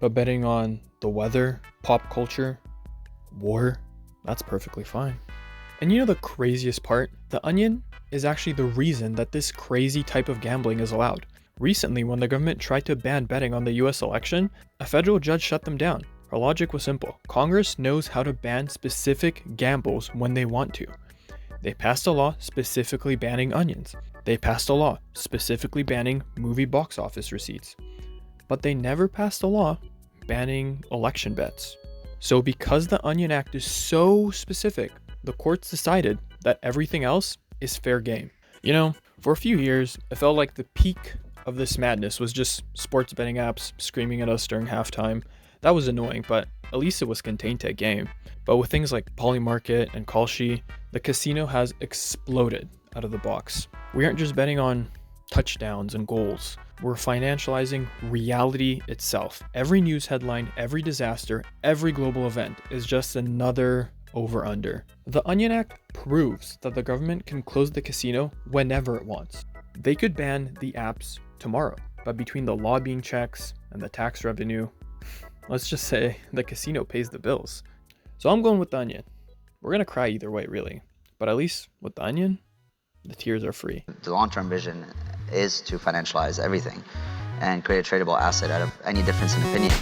But betting on the weather, pop culture, war, that's perfectly fine. And you know the craziest part? The Onion is actually the reason that this crazy type of gambling is allowed. Recently, when the government tried to ban betting on the US election, a federal judge shut them down. Her logic was simple. Congress knows how to ban specific gambles when they want to. They passed a law specifically banning onions. They passed a law specifically banning movie box office receipts. But they never passed a law banning election bets. So because the Onion Act is so specific, the courts decided that everything else is fair game. You know, for a few years, it felt like the peak of this madness was just sports betting apps screaming at us during halftime. That was annoying, but at least it was contained to a game. But with things like Polymarket and Kalshi, the casino has exploded out of the box. We aren't just betting on touchdowns and goals. We're financializing reality itself. Every news headline, every disaster, every global event is just another over-under. The Onion Act proves that the government can close the casino whenever it wants. They could ban the apps tomorrow, but between the lobbying checks and the tax revenue, let's just say the casino pays the bills. So I'm going with the Onion. We're gonna cry either way, really. But at least with the Onion, the tears are free. The long-term vision is to financialize everything and create a tradable asset out of any difference in opinion.